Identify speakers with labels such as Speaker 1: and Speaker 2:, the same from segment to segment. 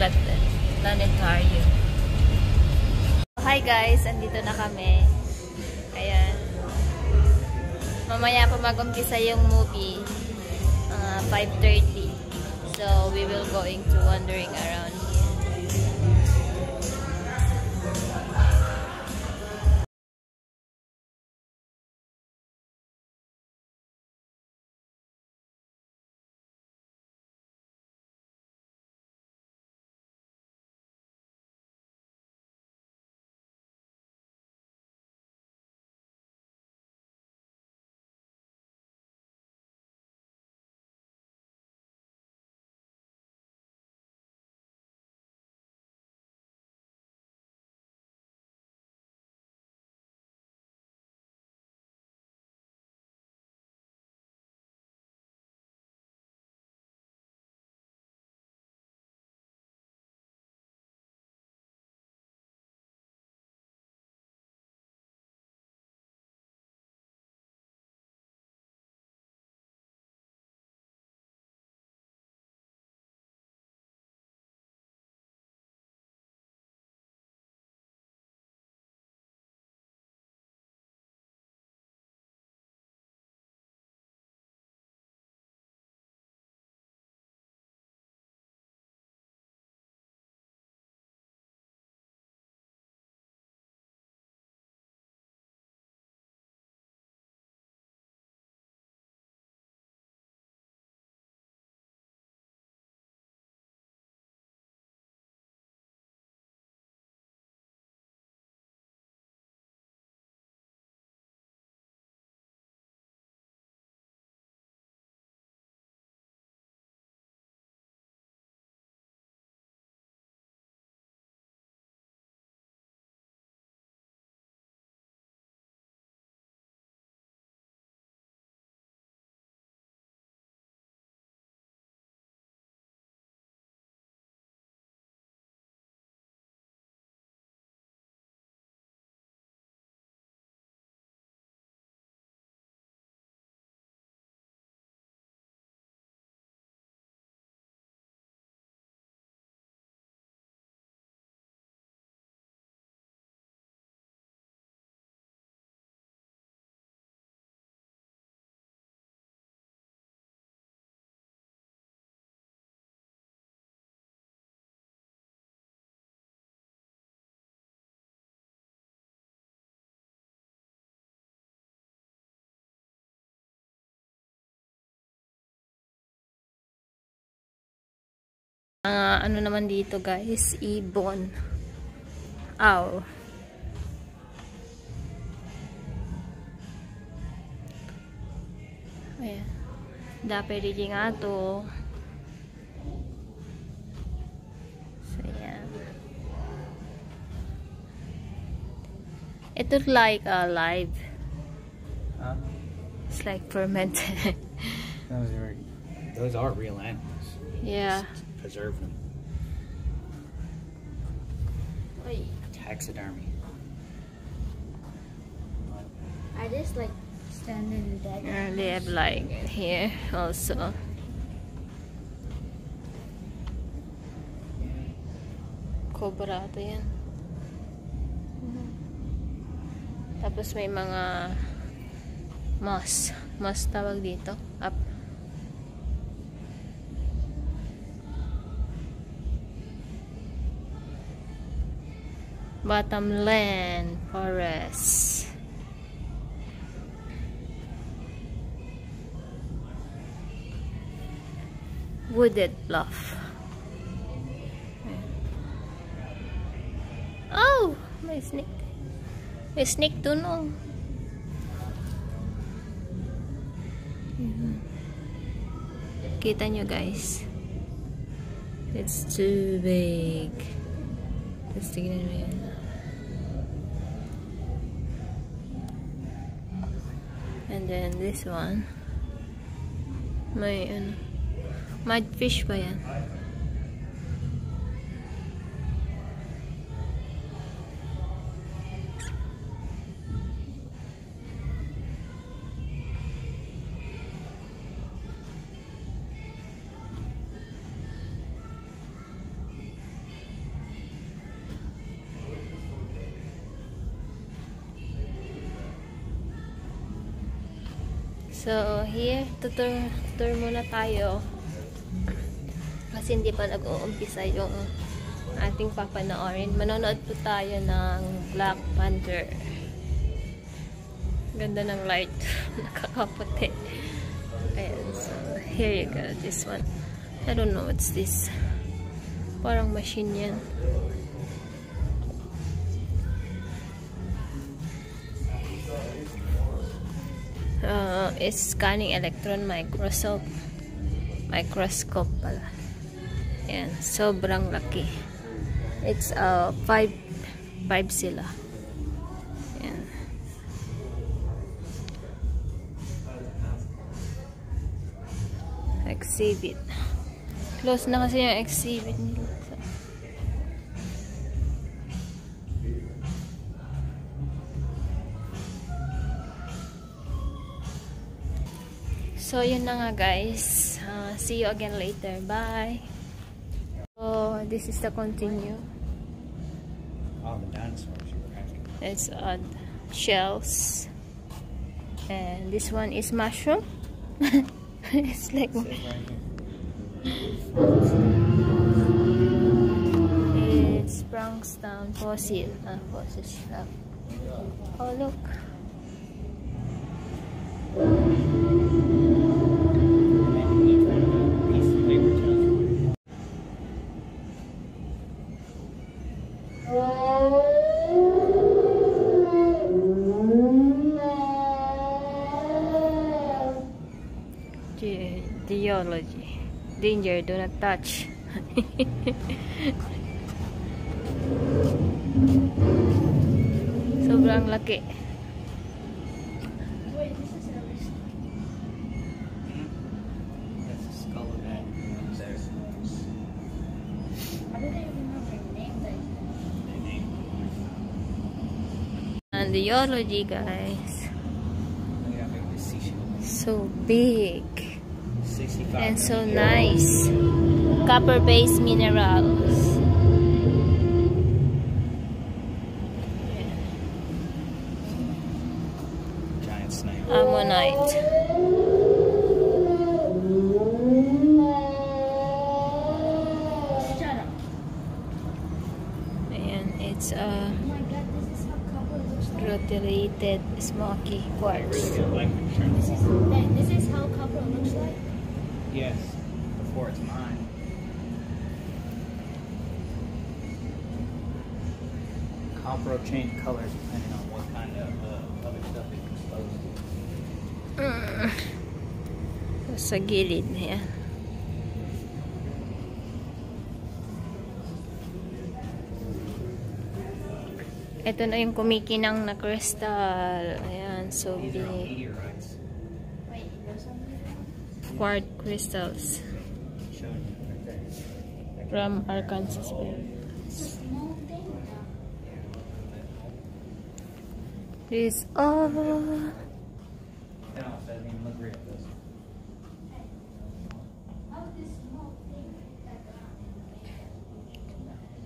Speaker 1: Planetarium. Hi guys, andito na kami. Ayan. Mamaya pa mag-umpisa yung movie. 5:30. So, we will going to wandering around here. Ano naman dito guys, ibon. Aw. Ayan. Dapat rin nga to. So, ayan. It looks like alive. It's like fermented.
Speaker 2: Those are real animals.
Speaker 1: Yeah.
Speaker 2: Preserve them.
Speaker 1: Oy.
Speaker 2: Taxidermy.
Speaker 3: I just like standing dead.
Speaker 1: They have like here also. Cobra ito yan. Tapos may mga moss. Moss tawag dito. Up. Bottomland Forest. Wooded Bluff. Oh! May snake. May snake dun, oh. Kita nyo guys. It's too big. Tapos tignan mo yan. And then this one. May ano. Mudfish ba yan? So, here, tutur muna tayo. Kasi hindi pa nag-uumpisa yung ating papanoorin. Manonood po tayo ng Black Panther. Ganda ng light. Nakakaputi. Ayan, so, here you go. This one. I don't know what's this. Parang machine yan. It's scanning electron microscope pala. Ayan, sobrang laki. It's 5 sila. Ayan. Exhibit. Close na kasi yung exhibit nila. So, yun na nga guys. See you again later. Bye! So, this is the continue.
Speaker 2: Oh, the dinosaurs you were asking.
Speaker 1: It's shells. And this one is mushroom. It's like...
Speaker 2: It says right here.
Speaker 1: It's Sprankstown fossil. Fossil stuff. Oh, look. Geology. Danger, do not touch. Sobrang laki.
Speaker 3: Wait, this is Everest.
Speaker 2: That's the skull of that. There.
Speaker 3: How do they even know their name?
Speaker 2: They named it.
Speaker 1: And the geology, guys.
Speaker 2: Look at how big this seashell is.
Speaker 1: So big.
Speaker 2: 65
Speaker 1: And so
Speaker 2: million.
Speaker 1: nice. Copper-based minerals.
Speaker 2: Giant snail.
Speaker 1: Ammonite.
Speaker 3: Shut up.
Speaker 1: And it's a
Speaker 3: Oh my god, this is how copper looks like.
Speaker 1: rotulated smoky quartz.
Speaker 3: This is how copper looks like.
Speaker 2: Yes, before it's mine. Copper will change colors depending on what kind of other stuff it's exposed to.
Speaker 1: Sa gilid na yan. Ito na yung kumikinang na crystal. Ayan, so
Speaker 2: These are all
Speaker 1: big.
Speaker 2: meteorites.
Speaker 3: Wait, there's something.
Speaker 1: Quartz crystals
Speaker 2: Showing you right there.
Speaker 1: from Arkansas.
Speaker 3: It's a small thing.
Speaker 1: This all.
Speaker 2: No, it doesn't even look real. Does it?
Speaker 3: How this small thing?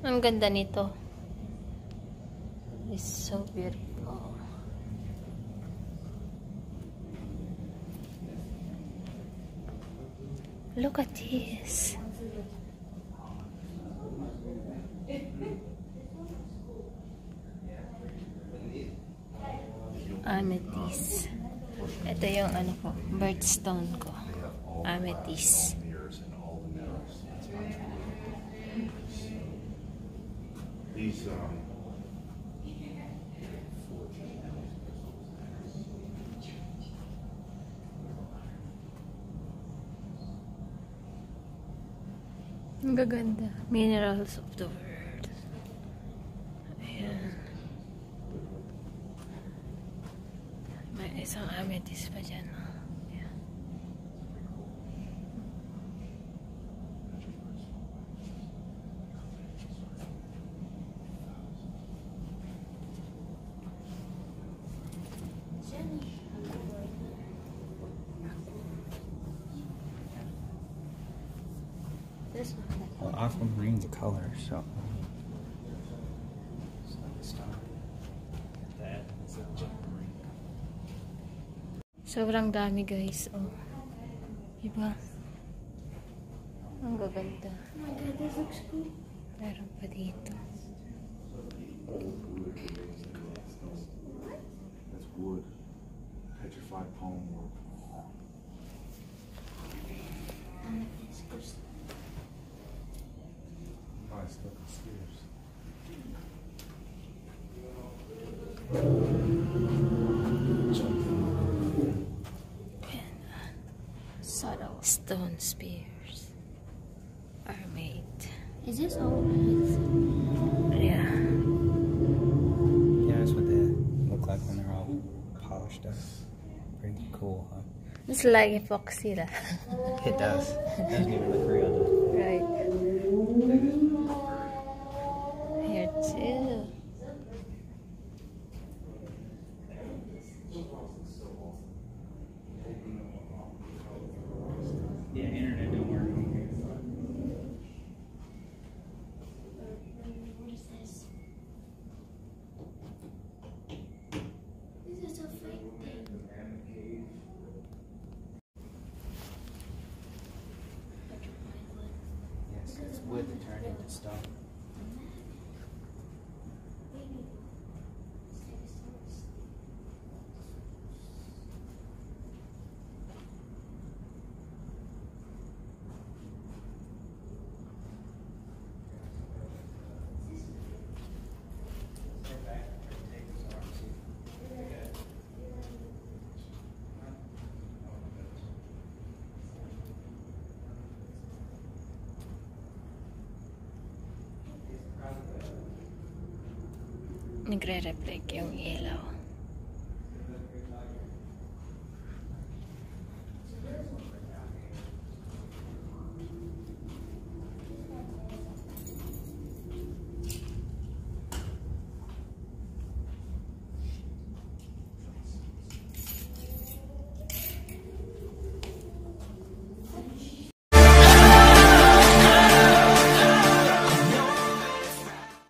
Speaker 1: Ang ganda nito. It's so beautiful. Look at this. Amethyst. Ito yung ano ko, birthstone ko. Amethyst.
Speaker 4: These
Speaker 1: Ang gaganda. Minerals of the world. Ayan. May isang amethyst pa dyan. Ayan.
Speaker 3: This one.
Speaker 2: Well, aquamarine's a color, so. It's like a star. That is a aquamarine.
Speaker 1: Sobrang dami guys. Oh. Diba? Ang gaganda.
Speaker 3: Oh my god, this looks cool.
Speaker 1: Meron pa dito.
Speaker 4: That's wood. Petrified palm wood. Probably stuck in stairs.
Speaker 1: Subtle stone spears are made.
Speaker 3: Is this all it is?
Speaker 1: Yeah.
Speaker 2: Yeah, that's what they look like when they're all polished up. Pretty cool, huh?
Speaker 1: It's like epoxy lah.
Speaker 2: It does. It doesn't even look real, does it?
Speaker 1: Right. Here too.
Speaker 2: Yeah, internet don't work.
Speaker 3: What is this? This is a fake thing.
Speaker 2: Yes, it's wood that turned into stone.
Speaker 1: Nagre-reflect yung ilaw.